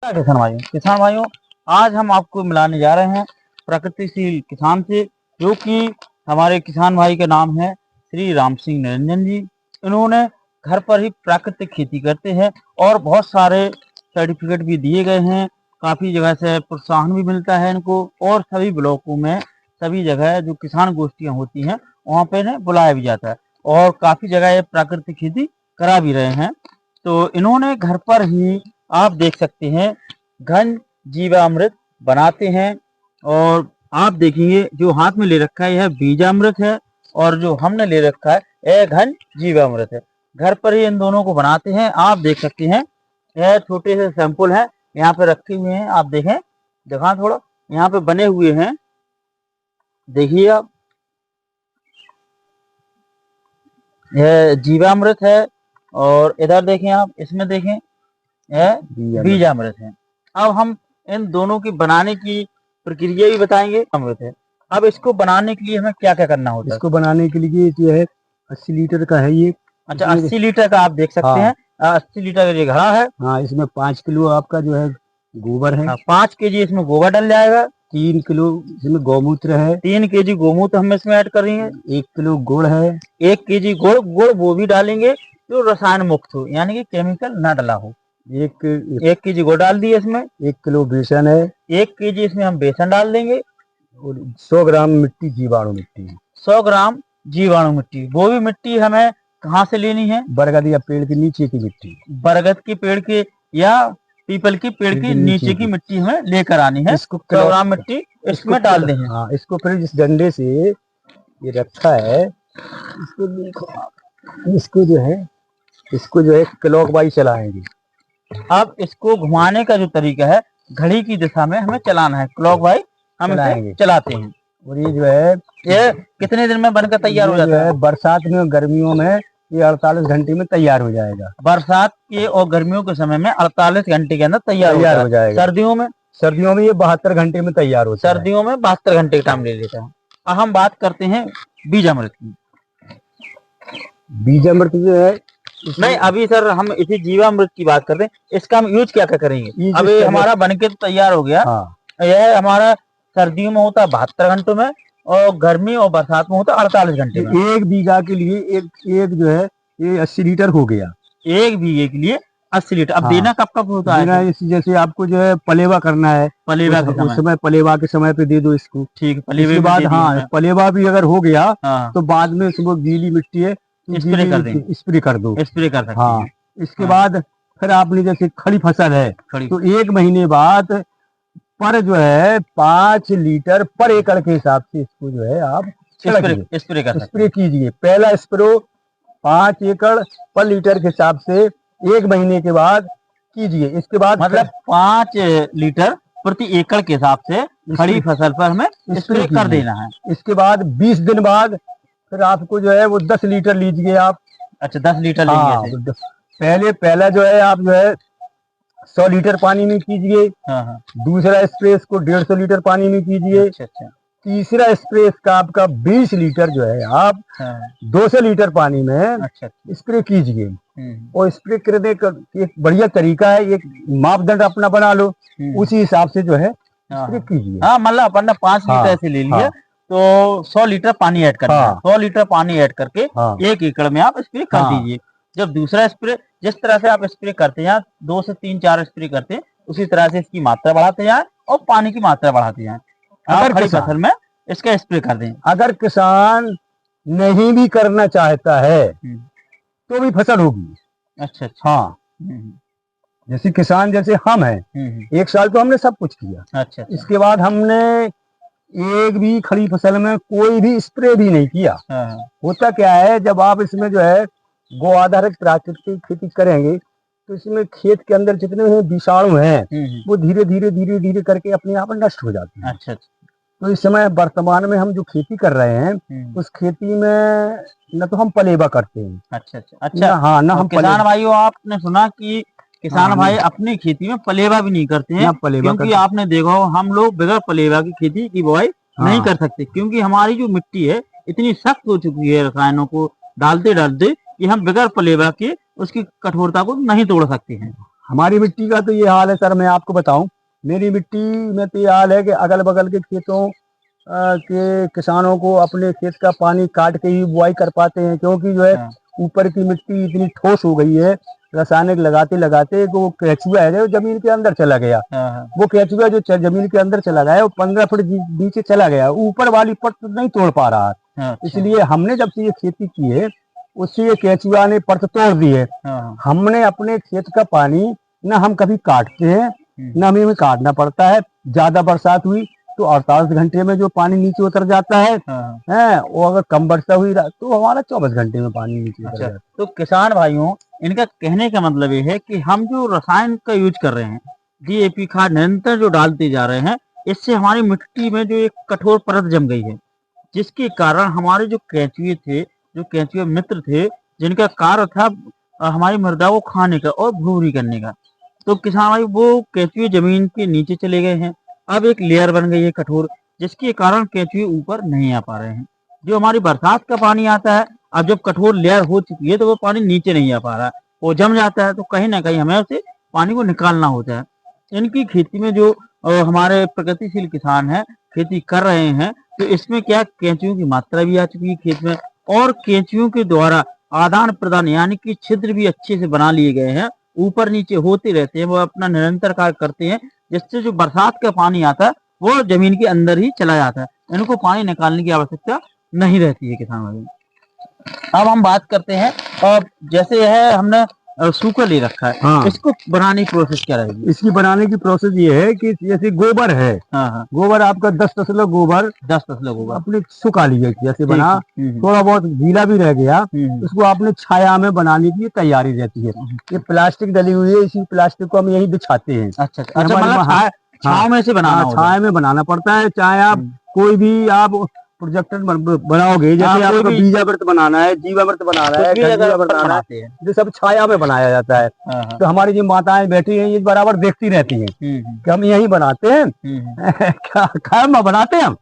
किसान भाइयों, आज हम आपको मिलाने जा रहे हैं प्रगतिशील किसान से, जो कि हमारे किसान भाई का नाम है श्री राम सिंह निरंजन जी। इन्होंने घर पर ही प्राकृतिक खेती करते हैं और बहुत सारे सर्टिफिकेट भी दिए गए हैं। काफ़ी जगह से प्रोत्साहन भी मिलता है इनको, और सभी ब्लॉकों में, सभी जगह जो किसान गोष्ठियाँ होती हैं वहाँ पे इन्हें बुलाया भी जाता है, और काफ़ी जगह ये प्राकृतिक खेती करा भी रहे हैं। तो इन्होंने घर पर ही, आप देख सकते हैं, घन जीवामृत बनाते हैं। और आप देखेंगे जो हाथ में ले रखा है यह बीजामृत है, और जो हमने ले रखा है यह घन जीवामृत है। घर पर ही इन दोनों को बनाते हैं। आप देख सकते हैं यह छोटे से सैंपल हैं, यहाँ पे रखे हुए हैं। आप देखें, दिखा थोड़ा, यहाँ पे बने हुए हैं, देखिए आप, यह जीवामृत है। और इधर देखें आप, इसमें देखें यह बीजामृत है। अब हम इन दोनों की बनाने की प्रक्रिया भी बताएंगे। अमृत है। अब इसको बनाने के लिए हमें क्या क्या करना होता है? इसको बनाने के लिए जो है 80 लीटर का है ये। अच्छा, 80 लीटर का आप देख सकते हैं। 80 लीटर का ये घड़ा है। हाँ, इसमें 5 किलो आपका जो है गोबर है। 5 केजी इसमें गोबर डल जाएगा। 3 किलो इसमें गौमूत्र है। 3 केजी गौमूत्र हम इसमें ऐड करेंगे। 1 किलो गुड़ है। 1 केजी गुड़ वो भी डालेंगे जो रसायन मुक्त हो, यानी कि केमिकल ना डला हो। 1 केजी गुड़ डाल दिए इसमें। 1 किलो बेसन है। 1 केजी इसमें हम बेसन डाल देंगे। और 100 ग्राम मिट्टी, जीवाणु मिट्टी। 100 ग्राम जीवाणु मिट्टी। वो भी मिट्टी हमें कहाँ से लेनी है? बरगद या पेड़ के नीचे की मिट्टी। बरगद के पेड़ के या पीपल के पेड़ के नीचे की मिट्टी हमें लेकर आनी है। इसको 100 ग्राम मिट्टी इसमें डाल दें। हाँ, इसको फिर जिस डंडे से ये रखा है, इसको देखो आप, इसको जो है क्लॉकवाइज चलाएंगे। अब इसको घुमाने का जो तरीका है, घड़ी की दिशा में हमें चलाना है। क्लॉकवाइज हम इसे चलाते हैं। और ये जो है, ये कितने दिन में बनकर तैयार हो जाता है? बरसात में और गर्मियों में ये 48 घंटे में तैयार हो जाएगा। बरसात के और गर्मियों के समय में 48 घंटे के अंदर तैयार हो जाएगा। सर्दियों में ये 72 घंटे में तैयार होता है। सर्दियों में 72 घंटे का टाइम ले लेता है। अब हम बात करते हैं बीजामृत की। बीजामृत जो है, नहीं, अभी सर हम इसी जीवामृत की बात करते हैं। इसका हम यूज क्या क्या करेंगे? अभी हमारा बनके तो तैयार हो गया। यह हमारा सर्दियों में होता है 72 घंटों में, और गर्मी और बरसात में होता है 48 घंटे में। 1 बीघा के लिए एक जो है ये 80 लीटर हो गया। 1 बीघे के लिए 80 लीटर। अब देना कब कब होता है? जैसे आपको जो है पलेवा करना है, उस समय पलेवा के समय पे दे दो इसको। ठीक है। पलेवे के बाद, हाँ, पलेवा भी अगर हो गया तो बाद में उसमें गीली मिट्टी है, स्प्रे कर दें। स्प्रे कर दो। स्प्रे कर सकते हैं। हाँ, इसके बाद फिर आपने जैसे खड़ी फसल है तो 1 महीने बाद पर जो है 5 लीटर पर एकड़ के हिसाब से इसको जो है आप स्प्रे कीजिए। पहला स्प्रे 5 एकड़ पर लीटर के हिसाब से 1 महीने के बाद कीजिए। इसके बाद मतलब 5 लीटर प्रति एकड़ के हिसाब से खड़ी फसल पर हमें स्प्रे कर देना है। इसके बाद 20 दिन बाद फिर आपको जो है वो 10 लीटर लीजिए आप। अच्छा, 10 लीटर लेंगे। पहला जो है आप जो है 100 लीटर पानी में कीजिए। दूसरा स्प्रे इसको 150 लीटर पानी में कीजिए। अच्छा। तीसरा स्प्रे इसका आपका 20 लीटर जो है आप 200 लीटर पानी में स्प्रे कीजिए। और स्प्रे करने का एक बढ़िया तरीका है, एक मापदंड अपना बना लो, उसी हिसाब से जो है स्प्रे कीजिए। हाँ, मतलब अपन ने 5 लीटर ऐसे ले लिया तो 100 लीटर पानी ऐड करना है। 100 लीटर पानी ऐड करके 1 एकड़ में आप स्प्रे कर दीजिए। जब दूसरा स्प्रे, जिस तरह से आप स्प्रे करते हैं, 2 से 3-4 स्प्रे करते हैं, उसी तरह से इसकी मात्रा बढ़ाते जाएं और पानी की मात्रा बढ़ाते जाएं। अगर खड़ी फसल में इसका स्प्रे कर दें। अगर किसान नहीं भी करना चाहता है तो भी फसल होगी। अच्छा। हाँ, जैसे किसान जैसे हम हैं, 1 साल तो हमने सब कुछ किया। अच्छा। इसके बाद हमने एक भी खड़ी फसल में कोई भी स्प्रे भी नहीं किया। होता क्या है, जब आप इसमें जो है गो आधारित प्राकृतिक खेती करेंगे तो इसमें खेत के अंदर जितने विषाणु हैं वो धीरे धीरे करके अपने आप नष्ट हो जाते हैं। अच्छा। तो इस समय वर्तमान में हम जो खेती कर रहे हैं उस खेती में न तो हम पलेवा करते हैं। अच्छा। हाँ, ना हम किसान भाइयों, आपने सुना कि किसान भाई अपनी खेती में पलेवा भी नहीं करते हैं, क्योंकि आपने देखा हो हम लोग बगैर पलेवा की खेती की बुआई नहीं कर सकते, क्योंकि हमारी जो मिट्टी है इतनी सख्त हो चुकी है रसायनों को डालते डालते कि हम बगैर पलेवा के उसकी कठोरता को नहीं तोड़ सकते हैं। हमारी मिट्टी का तो ये हाल है सर, मैं आपको बताऊं, मेरी मिट्टी में तो ये हाल है कि अगल बगल के खेतों के किसानों को अपने खेत का पानी काट के ही बुआई कर पाते हैं, क्योंकि जो है हाँ, ऊपर की मिट्टी इतनी ठोस हो गई है रासायनिक लगाते लगाते, वो केचुआ है जो जमीन के अंदर चला गया। हाँ, वो केचुआ जो जमीन के अंदर चला गया वो 15 फुट नीचे चला गया, ऊपर वाली परत नहीं तोड़ पा रहा है। हाँ, अच्छा, इसलिए हमने जब से ये खेती की है उससे ये केचुआ ने परत तोड़ दी है। हाँ, हमने अपने खेत का पानी न हम कभी काटते हैं न हमें काटना पड़ता है। ज्यादा बरसात हुई तो 48 घंटे में जो पानी नीचे उतर जाता है, हाँ, हैं, वो अगर कम वर्षा हुई तो हमारा 24 घंटे में पानी नीचे उतर अच्छा। जाता तो किसान भाइयों, इनका कहने का मतलब ये है कि हम जो रसायन का यूज कर रहे हैं, डीएपी खाद निरंतर जो डालते जा रहे हैं, इससे हमारी मिट्टी में जो एक कठोर परत जम गई है, जिसके कारण हमारे जो केंचुए थे, जो केंचुए मित्र थे, जिनका कार्य था हमारी मृदा को खाने का और भूरी करने का, तो किसान भाई वो केंचुए जमीन के नीचे चले गए हैं। अब एक लेयर बन गई है कठोर, जिसके कारण केंचुए ऊपर नहीं आ पा रहे हैं। जो हमारी बरसात का पानी आता है, अब जब कठोर लेयर हो चुकी है तो वो पानी नीचे नहीं आ पा रहा है, वो जम जाता है, तो कहीं ना कहीं हमें उसे पानी को निकालना होता है। इनकी खेती में जो हमारे प्रगतिशील किसान हैं, खेती कर रहे हैं, तो इसमें क्या केंचुओं की मात्रा भी आ चुकी है खेत में, और केंचुओं के द्वारा आदान प्रदान यानी कि छिद्र भी अच्छे से बना लिए गए हैं, ऊपर नीचे होते रहते हैं, वो अपना निरंतर कार्य करते हैं, जिससे जो बरसात का पानी आता है वो जमीन के अंदर ही चला जाता है, इनको पानी निकालने की आवश्यकता नहीं रहती है किसान भाई। अब हम बात करते हैं, और जैसे यह हमने सूखा ले रखा है, हाँ। इसको बनाने की प्रोसेस क्या रहेगी? इसकी बनाने की प्रोसेस ये है कि जैसे गोबर है, हाँ, हाँ, गोबर आपका 10 तसला गोबर 10 तसला गोबर अपने सुखा लिया, जैसे बना ठीक, थोड़ा बहुत गीला भी रह गया, हम्म, उसको आपने छाया में बनाने की तैयारी रहती है। ये प्लास्टिक डली हुई है, इसी प्लास्टिक को हम यही बिछाते हैं। अच्छा अच्छा, हमारे मतलब वहाँ- छाव में से बनाना होता है। छाया में बनाना पड़ता है। चाहे आप कोई भी आप प्रोजेक्टर बनाओगे, हाँ, जैसे कोई आपको भी- बीजामृत बनाना है, जीवामृत बनाना है, कुछ भी अगर घंटीवामृत अपन बनाना है, बनाते हैं। ये सब छाया में बनाया जाता है। हाँ, हाँ, तो हमारी जो माताएं बैठी हैं ये बराबर देखती रहती हैं कि हम यही बनाते हैं। क्या बनाते हैं हम?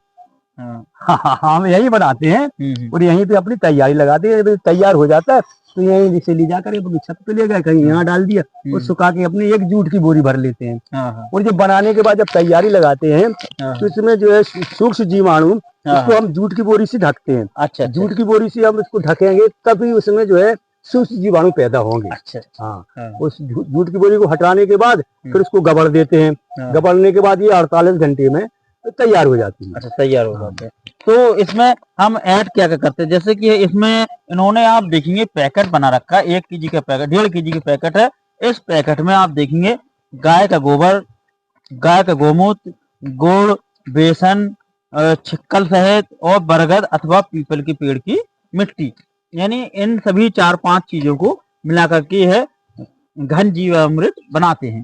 हाँ, हम यही बनाते हैं और यहीं पे अपनी तैयारी लगाते हैं। जब तैयार हो जाता है तो यहीं जैसे ले जाकर अपनी छत पे ले गए, कहीं यहाँ डाल दिया और सुखा के अपने एक जूट की बोरी भर लेते हैं। हाँ, और जब बनाने के बाद जब तैयारी लगाते हैं तो इसमें जो है सूक्ष्म जीवाणु, इसको हम जूट की बोरी से ढकते हैं। अच्छा, जूट की बोरी से हम इसको ढकेंगे तभी उसमें जो है सूक्ष्म जीवाणु पैदा होंगे। अच्छा, हाँ, उस जूट की बोरी को हटाने के बाद फिर उसको गबड़ देते हैं। हाँ। गबड़ने के बाद ये 48 घंटे में तैयार हो जाती है। अच्छा, तैयार हो जाते हैं। तो इसमें हम ऐड क्या क्या करते हैं? जैसे कि इसमें इन्होंने आप देखेंगे पैकेट बना रखा है, 1 केजी का पैकेट, 1.5 केजी का पैकेट है। इस पैकेट में आप देखेंगे गाय का गोबर, गाय का गोमूत्र, गुड़, बेसन, छिक्कल शहद और बरगद अथवा पीपल के पेड़ की मिट्टी, यानी इन सभी 4-5 चीजों को मिला करके है घन जीवामृत बनाते हैं।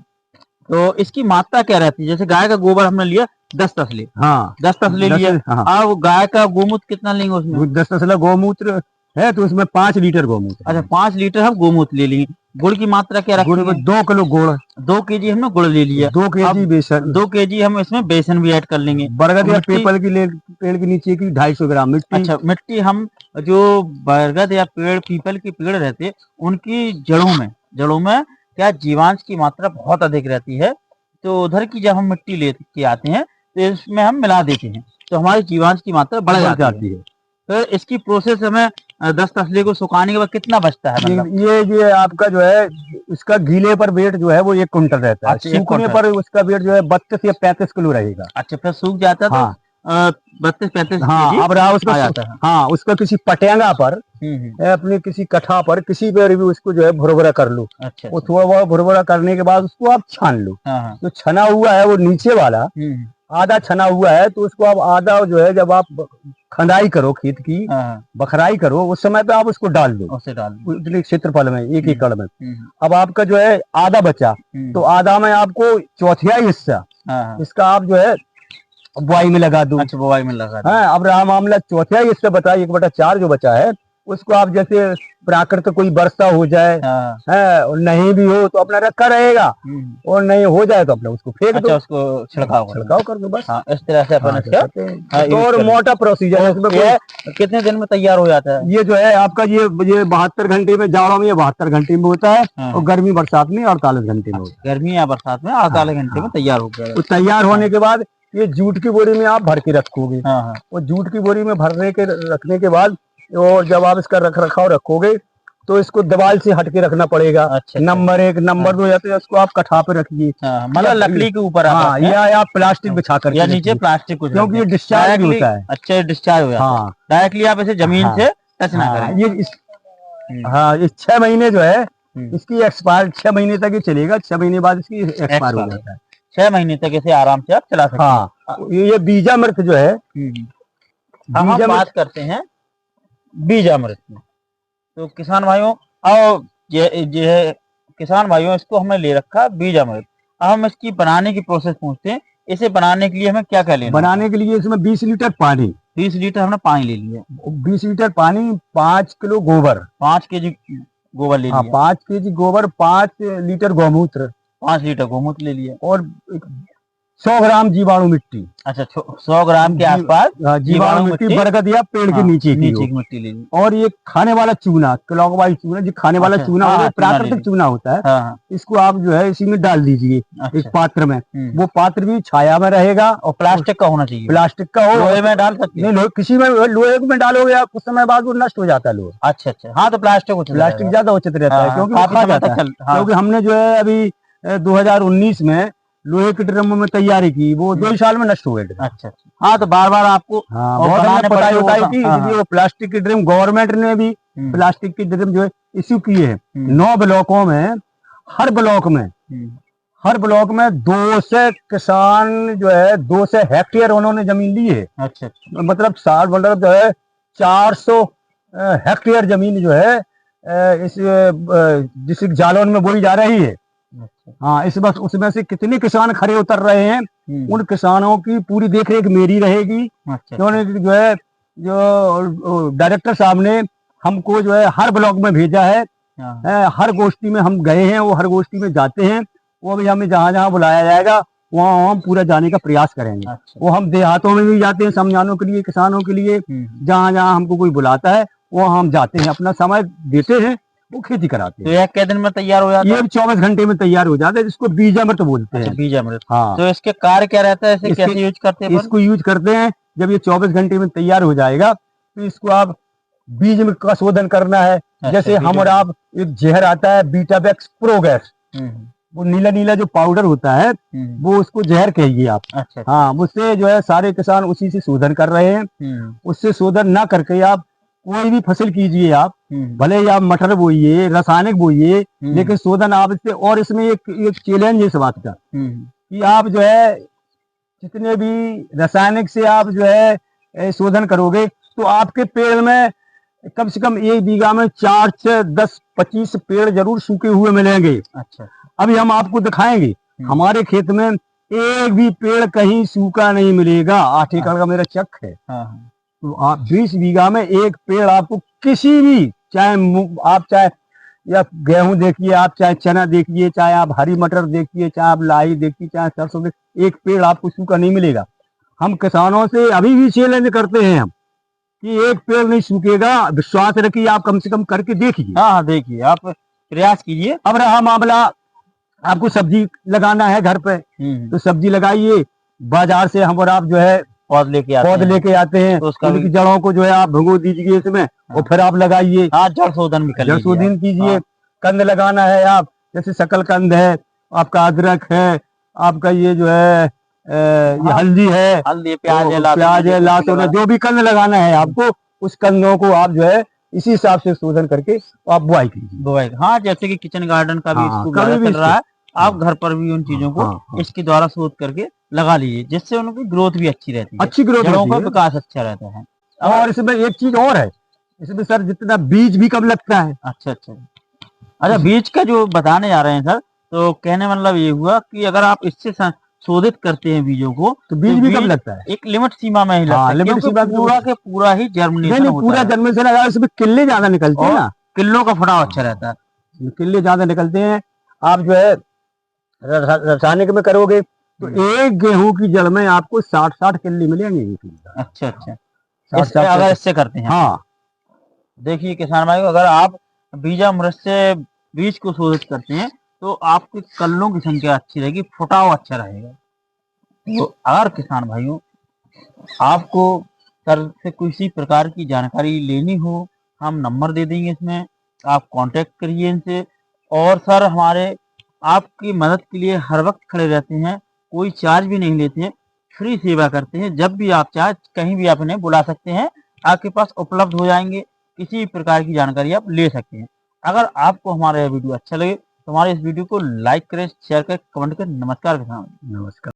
तो इसकी मात्रा क्या रहती है? जैसे गाय का गोबर हमने लिया 10 तसले, हाँ, 10 तसले लिया। अब गाय का गोमूत्र कितना लेंगे उसमें? 10 तसला गोमूत्र है तो उसमें 5 लीटर गोमूत्र। अच्छा, 5 लीटर हम गोमूत्र ले लेंगे। गुड़ की मात्रा क्या गुड़ रखेंगे? में 2 किलो गुड़, 2 केजी हमने गुड़ ले लिया। 2 केजी बेसन, 2 केजी हम इसमें बेसन भी ऐड कर लेंगे। बरगद या पीपल की पेड़ के नीचे की 250 ग्राम मिट्टी। अच्छा, मिट्टी हम जो बरगद या पीपल के पेड़ रहते उनकी जड़ों में क्या जीवांश की मात्रा बहुत अधिक रहती है, तो उधर की जब हम मिट्टी लेके आते हैं तो इसमें हम मिला देते हैं, तो हमारी जीवांश की मात्रा बढ़ जाती है। तो इसकी प्रोसेस हमें 10 तसले को सुखाने के बाद कितना बचता है? मतलब ये आपका जो है इसका गीले पर वेट जो है वो 1 कुंटल रहता है। सूखने पर उसका वेट जो है 32 या 35 किलो रहेगा। अच्छा, फिर सूख जाता है तो 32-35 हाँ, अब रहा उसका जाता है। हाँ, उसका किसी पटेंगा पर अपने किसी कठा पर किसी पर भी उसको जो है भुरभुरा कर लो। अच्छा, वो थोड़ा बहुत भुरभुरा करने के बाद उसको आप छान लो। जो छना हुआ है वो नीचे वाला आधा छना हुआ है तो उसको आप आधा जो है जब आप खंदाई करो खेत की, बखराई करो, उस समय पे आप उसको डाल दो उतने क्षेत्रफल में 1 एकड़ में। अब आपका जो है आधा बचा तो आधा में आपको चौथाई हिस्सा इसका आप जो है बुआई में लगा दो। अच्छा, बुआई में लगा दो। हाँ, अब रहा मामला चौथाई हिस्सा बता 1/4 जो बचा है उसको आप जैसे प्राकृतिक कोई वर्षा हो जाए है और नहीं भी हो तो अपना रखा रहेगा, और नहीं हो जाए तो अपना उसको फेंक दो, उसको छिड़काव कर दो बस। इस तरह से अपन इसका और मोटा प्रोसीजर है इसमें। कितने दिन में तैयार हो जाता है? ये जो है आपका ये 72 घंटे में, जाड़ों में ये 72 घंटे में होता है, और गर्मी बरसात में 48 घंटे में होता है। गर्मी या बरसात में 48 घंटे में तैयार हो गया। तैयार होने के बाद ये जूट की बोरी में आप भर के रखोगे, और जूट की बोरी में रखने के बाद, और जब आप इसका रख रखाव रखोगे तो इसको दीवार से हट के रखना पड़ेगा। अच्छा, नंबर 1 नंबर 2 या तो इसको आप कठा पे रखिए, मतलब लकड़ी के ऊपर, या आप प्लास्टिक बिछा कर या नीचे प्लास्टिक, क्योंकि ये डिस्चार्ज होता है। अच्छा, डिस्चार्ज हो जाता है डायरेक्टली, आप इसे जमीन से टच ना करें। ये ये 6 महीने जो है इसकी एक्सपायर, 6 महीने तक ये चलेगा, 6 महीने बाद इसकी एक्सपायर हो जाता है। 6 महीने तक इसे आराम से आप चला सकते हैं। ये बीजामृत जो है, हम बात करते हैं बीजामृत में। तो किसान भाइयों, और ये किसान भाइयों, इसको हमने ले रखा बीजामृत। अब हम इसकी बनाने की प्रोसेस पूछते हैं। इसे बनाने के लिए हमें क्या क्या लेना? बनाने के लिए इसमें 20 लीटर पानी, 20 लीटर हमने पानी ले लिया। 20 लीटर पानी, 5 किलो गोबर, 5 केजी गोबर ले लिया। 5 केजी गोबर, 5 लीटर गौमूत्र, 5 लीटर गौमूत्र ले लिया, और 100 ग्राम जीवाणु मिट्टी। अच्छा, 100 ग्राम के आसपास जीवाणु मिट्टी, बरगद या पेड़ के नीचे की मिट्टी ले ली। और ये खाने वाला चूना, क्लॉकवाइज चूना, जो खाने वाला चूना होता है, प्राकृतिक चूना होता है, इसको आप जो है इसी में डाल दीजिए एक पात्र में। वो पात्र भी छाया में रहेगा, और प्लास्टिक का होना चाहिए। प्लास्टिक का हो, लोहे में डाल सकते हैं? नहीं, किसी में, लोहे में डालोगे आप कुछ समय बाद वो नष्ट हो जाता है लोहा। अच्छा, हाँ, तो प्लास्टिक ज्यादा उचित रहता है, क्योंकि हमने जो है अभी 2019 में लोहे के ड्रम में तैयारी की, वो 2 साल में नष्ट हो गए। अच्छा, हाँ, तो बार बार आपको बहुत पटाई की, इसलिए वो प्लास्टिक की ड्रम, गवर्नमेंट ने भी प्लास्टिक की ड्रम जो है इश्यू किए हैं 9 ब्लॉकों में। हर ब्लॉक में 2 से किसान जो है 2 से हेक्टेयर उन्होंने जमीन ली है। अच्छा, मतलब साल मतलब जो है 400 हेक्टेयर जमीन जो है इस डिस्ट्रिक्ट जालौन में बोई जा रही है। हाँ, इस बस उसमें से कितने किसान खड़े उतर रहे हैं, उन किसानों की पूरी देखरेख मेरी रहेगी। क्योंकि जो है, जो डायरेक्टर साहब ने हमको जो है हर ब्लॉक में भेजा है, हर गोष्ठी में हम गए हैं, वो हर गोष्ठी में जाते हैं, वो भी हमें जहाँ जहाँ बुलाया जाएगा वहाँ हम पूरा जाने का प्रयास करेंगे। वो हम देहातों में भी जाते हैं समझाने के लिए, किसानों के लिए, जहाँ जहाँ हमको कोई बुलाता है वहाँ हम जाते हैं, अपना समय देते हैं, वो खेती कराते हैं। तो यह कितने दिन में तैयार हो जाता है? ये 24 घंटे में तैयार हो जाता है, जिसको बीजामृत बोलते हैं। बीजामृत, हाँ। तो इसके कार्य क्या रहता है? इसे कैसे यूज करते हैं? इसको यूज करते हैं, जब ये 24 घंटे में तैयार हो जाएगा तो इसको आप बीज में का शोधन करना है। जैसे हम और आप, एक जहर आता है बीटाबैक्स प्रोगैस, वो नीला नीला जो पाउडर होता है, वो उसको जहर कहिए आप। अच्छा, हाँ, उससे जो है सारे किसान उसी से शोधन कर रहे हैं। उससे शोधन ना करके आप कोई भी फसल कीजिए, आप भले ही आप मटर बोइए, रासायनिक बोइए, लेकिन शोधन आप इससे, और इसमें एक चैलेंज है इस बात का कि आप जो है जितने भी रासायनिक से आप जो है शोधन करोगे तो आपके पेड़ में कम से कम 1 बीघा में 4 से 10-25 पेड़ जरूर सूखे हुए मिलेंगे। अच्छा, अभी हम आपको दिखाएंगे, हमारे खेत में एक भी पेड़ कहीं सूखा नहीं मिलेगा। 8 एकड़ का मेरा चक है, तो आप 20 बीघा में एक पेड़ आपको किसी भी, चाहे या गेहूं देखिए, आप चाहे चना देखिए, चाहे आप हरी मटर देखिए, चाहे आप लाई देखिए, चाहे सरसों देखिए, एक पेड़ आपको सूखा नहीं मिलेगा। हम किसानों से अभी भी चैलेंज करते हैं हम कि एक पेड़ नहीं सूखेगा, विश्वास रखिए, आप कम से कम करके देखिए। हाँ, देखिए, आप प्रयास कीजिए। अब रहा मामला, आपको सब्जी लगाना है घर पे, तो सब्जी लगाइए। बाजार से हम और आप जो है पौध लेके आते हैं, तो उनकी जड़ों को जो है आप भिगो दीजिए इसमें, और फिर आप लगाइए। जड़ शोधन कीजिए। कंद लगाना है आप, जैसे शकलकंद है, आपका अदरक है, आपका ये जो है ये हल्दी है, प्याज है, लहसुन है, जो भी कंद लगाना है आपको, उस कंदों को आप जो है इसी हिसाब से शोधन करके आप बुआई कीजिए। हाँ, जैसे कि किचन गार्डन का भी चल रहा है, आप घर पर भी उन चीजों को इसके द्वारा शोध करके लगा लीजिए, जिससे उनकी ग्रोथ भी अच्छी रहती है, जड़ों का विकास अच्छा रहता है। और इसमें एक चीज और है, इसमें सर जितना बीज भी कम लगता है। अच्छा, बीज का जो बताने जा रहे हैं सर, तो कहने मतलब ये हुआ कि अगर आप इससे शोधित करते हैं बीजों को, तो बीज भी कब लगता है? एक लिमिट सीमा में ही लगता है, लिमिट सीमा पूरा के पूरा ही जर्मिनेशन होता पूरा है। जर्मिनेशन अगर इसमें किल्ले ज्यादा निकलते हैं ना, किल्लों का फटाव अच्छा रहता है, किल्ले ज्यादा निकलते हैं। आप जो है रासायनिक में करोगे तो एक गेहूं की जड़ में आपको 60 किल्ले मिलेंगे। अच्छा अच्छा, अगर इससे करते हैं। हाँ, देखिए किसान भाई, अगर आप बीजामृत से बीज को शोधित करते हैं तो आपके कल्लों की संख्या अच्छी रहेगी, फुटाव अच्छा रहेगा। तो अगर किसान भाइयों आपको सर से किसी प्रकार की जानकारी लेनी हो, हम नंबर दे देंगे इसमें, आप कांटेक्ट करिए इनसे। और सर हमारे आपकी मदद के लिए हर वक्त खड़े रहते हैं, कोई चार्ज भी नहीं लेते हैं, फ्री सेवा करते हैं। जब भी आप चाहे कहीं भी आप इन्हें बुला सकते हैं, आपके पास उपलब्ध हो जाएंगे, किसी प्रकार की जानकारी आप ले सकते हैं। अगर आपको हमारा यह वीडियो अच्छा लगे तो हमारे इस वीडियो को लाइक करें, शेयर करें, कमेंट करें। नमस्कार किसान। नमस्कार।